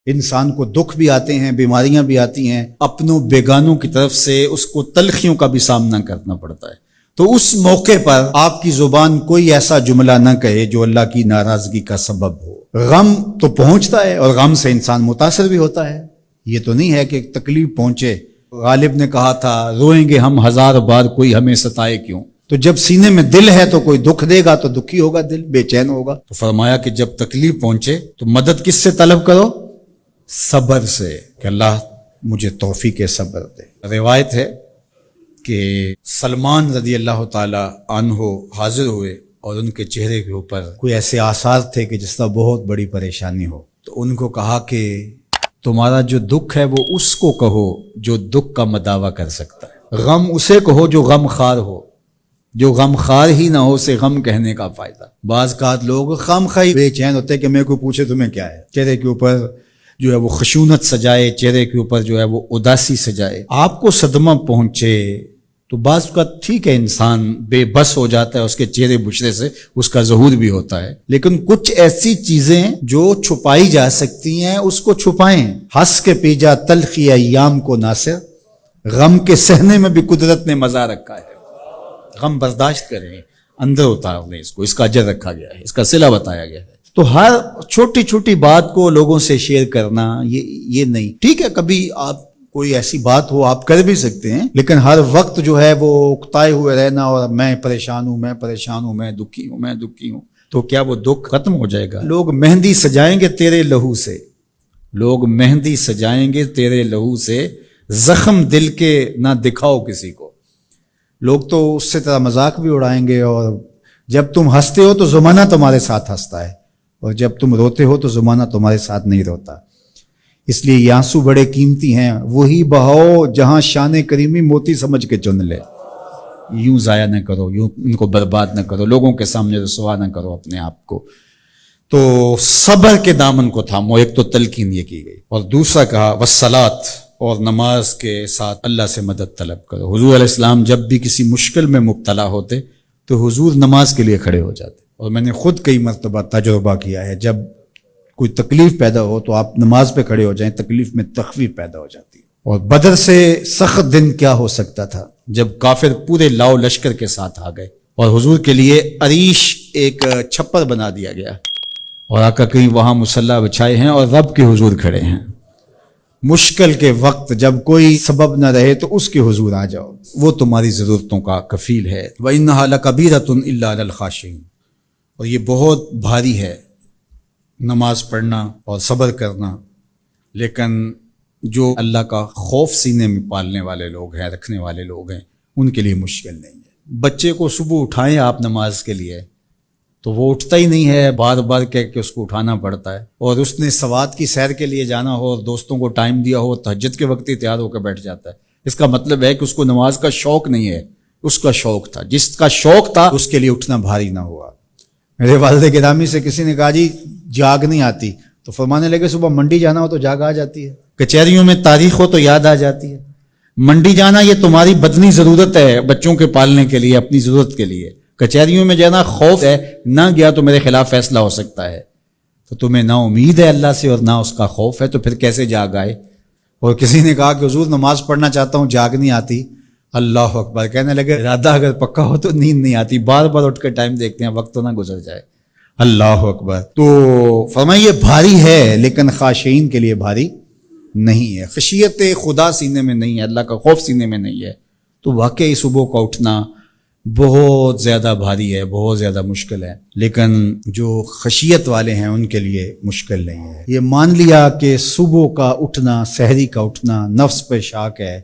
انسان کو دکھ بھی آتے ہیں، بیماریاں بھی آتی ہیں، اپنوں بیگانوں کی طرف سے اس کو تلخیوں کا بھی سامنا کرنا پڑتا ہے۔ تو اس موقع پر آپ کی زبان کوئی ایسا جملہ نہ کہے جو اللہ کی ناراضگی کا سبب ہو۔ غم تو پہنچتا ہے اور غم سے انسان متاثر بھی ہوتا ہے، یہ تو نہیں ہے کہ تکلیف پہنچے۔ غالب نے کہا تھا روئیں گے ہم ہزار بار کوئی ہمیں ستائے کیوں۔ تو جب سینے میں دل ہے تو کوئی دکھ دے گا تو دکھی ہوگا، دل بے چین ہوگا۔ تو فرمایا کہ جب تکلیف پہنچے تو مدد کس سے طلب کرو؟ صبر سے، کہ اللہ مجھے توفیق صبر دے۔ روایت ہے کہ سلمان رضی اللہ تعالی عنہ حاضر ہوئے اور ان کے چہرے کے اوپر کوئی ایسے آثار تھے کہ جس طرح بہت بڑی پریشانی ہو، تو ان کو کہا کہ تمہارا جو دکھ ہے وہ اس کو کہو جو دکھ کا مداوع کر سکتا ہے، غم اسے کہو جو غم خار ہو، جو غم خار ہی نہ ہو اسے غم کہنے کا فائدہ۔ بعض اوقات لوگ خام خواہ بے چین ہوتے کہ میں کوئی پوچھے تمہیں کیا ہے، چہرے کے اوپر جو ہے وہ خشونت سجائے، چہرے کے اوپر جو ہے وہ اداسی سجائے۔ آپ کو صدمہ پہنچے تو بعض اوقات ٹھیک ہے، انسان بے بس ہو جاتا ہے، اس کے چہرے بشرے سے اس کا ظہور بھی ہوتا ہے، لیکن کچھ ایسی چیزیں جو چھپائی جا سکتی ہیں اس کو چھپائیں۔ ہنس کے پی جا تلخی ایام کو ناصر، غم کے سہنے میں بھی قدرت نے مزہ رکھا ہے۔ غم برداشت کریں، اندر اتار لیں اس کو، اس کا اجر رکھا گیا ہے، اس کا صلہ بتایا گیا ہے۔ تو ہر چھوٹی چھوٹی بات کو لوگوں سے شیئر کرنا یہ نہیں ٹھیک ہے، کبھی آپ کوئی ایسی بات ہو آپ کر بھی سکتے ہیں، لیکن ہر وقت جو ہے وہ اکتائے ہوئے رہنا اور میں پریشان ہوں، میں پریشان ہوں، میں دکھی ہوں، میں دکھی ہوں، تو کیا وہ دکھ ختم ہو جائے گا؟ لوگ مہندی سجائیں گے تیرے لہو سے، لوگ مہندی سجائیں گے تیرے لہو سے، زخم دل کے نہ دکھاؤ کسی کو۔ لوگ تو اس سے طرح مذاق بھی اڑائیں گے، اور جب تم ہنستے ہو تو زمانہ تمہارے ساتھ ہنستا ہے، اور جب تم روتے ہو تو زمانہ تمہارے ساتھ نہیں روتا۔ اس لیے یہ آنسو بڑے قیمتی ہیں، وہی بہاؤ جہاں شان کریمی موتی سمجھ کے چن لے۔ یوں ضائع نہ کرو، یوں ان کو برباد نہ کرو، لوگوں کے سامنے رسوا نہ کرو اپنے آپ کو۔ تو صبر کے دامن کو تھامو، ایک تو تلقین یہ کی گئی، اور دوسرا کہا والصلاۃ، اور نماز کے ساتھ اللہ سے مدد طلب کرو۔ حضور علیہ السلام جب بھی کسی مشکل میں مبتلا ہوتے تو حضور نماز کے لیے کھڑے ہو جاتے، اور میں نے خود کئی مرتبہ تجربہ کیا ہے، جب کوئی تکلیف پیدا ہو تو آپ نماز پہ کھڑے ہو جائیں، تکلیف میں تخفیف پیدا ہو جاتی ہے۔ اور بدر سے سخت دن کیا ہو سکتا تھا جب کافر پورے لاؤ لشکر کے ساتھ آ گئے، اور حضور کے لیے عریش ایک چھپر بنا دیا گیا، اور آقا کہیں وہاں مصلی بچھائے ہیں اور رب کے حضور کھڑے ہیں۔ مشکل کے وقت جب کوئی سبب نہ رہے تو اس کے حضور آ جاؤ، وہ تمہاری ضرورتوں کا کفیل ہے۔ وَإِنَّهَا لَكَبِيرَةٌ إِلَّا عَلَى الْخَاشِعِينَ، اور یہ بہت بھاری ہے نماز پڑھنا اور صبر کرنا، لیکن جو اللہ کا خوف سینے میں پالنے والے لوگ ہیں، رکھنے والے لوگ ہیں، ان کے لیے مشکل نہیں ہے۔ بچے کو صبح اٹھائیں آپ نماز کے لیے تو وہ اٹھتا ہی نہیں ہے، بار بار کہہ کے اس کو اٹھانا پڑتا ہے، اور اس نے سوات کی سیر کے لیے جانا ہو اور دوستوں کو ٹائم دیا ہو، تہجد کے وقت ہی تیار ہو کے بیٹھ جاتا ہے۔ اس کا مطلب ہے کہ اس کو نماز کا شوق نہیں ہے، اس کا شوق تھا، جس کا شوق تھا اس کے لیے اٹھنا بھاری نہ ہوا۔ میرے والد گرامی سے کسی نے کہا جی جاگ نہیں آتی، تو فرمانے لگے صبح منڈی جانا ہو تو جاگ آ جاتی ہے، کچہریوں میں تاریخ ہو تو یاد آ جاتی ہے۔ منڈی جانا یہ تمہاری بدنی ضرورت ہے، بچوں کے پالنے کے لیے، اپنی ضرورت کے لیے۔ کچہریوں میں جانا خوف ہے، نہ گیا تو میرے خلاف فیصلہ ہو سکتا ہے، تو تمہیں نہ امید ہے اللہ سے اور نہ اس کا خوف ہے، تو پھر کیسے جاگ آئے؟ اور کسی نے کہا کہ حضور نماز پڑھنا چاہتا ہوں، جاگ نہیں آتی۔ اللہ اکبر، کہنے لگے ارادہ اگر پکا ہو تو نیند نہیں آتی، بار بار اٹھ کے ٹائم دیکھتے ہیں وقت تو نہ گزر جائے۔ اللہ اکبر۔ تو فرمائیے بھاری ہے لیکن خاشعین کے لیے بھاری نہیں ہے، خشیت خدا سینے میں نہیں ہے، اللہ کا خوف سینے میں نہیں ہے، تو واقعی صبح کا اٹھنا بہت زیادہ بھاری ہے، بہت زیادہ مشکل ہے، لیکن جو خشیت والے ہیں ان کے لیے مشکل نہیں ہے۔ یہ مان لیا کہ صبح کا اٹھنا، سحری کا اٹھنا نفس پہ شاک ہے،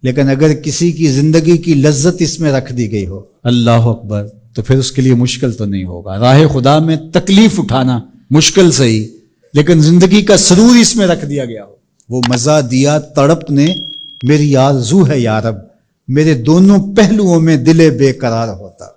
لیکن اگر کسی کی زندگی کی لذت اس میں رکھ دی گئی ہو، اللہ اکبر، تو پھر اس کے لیے مشکل تو نہیں ہوگا۔ راہ خدا میں تکلیف اٹھانا مشکل صحیح، لیکن زندگی کا سرور اس میں رکھ دیا گیا ہو۔ وہ مزہ دیا تڑپ نے میری آرزو ہے یا رب، میرے دونوں پہلوؤں میں دل بے قرار ہوتا۔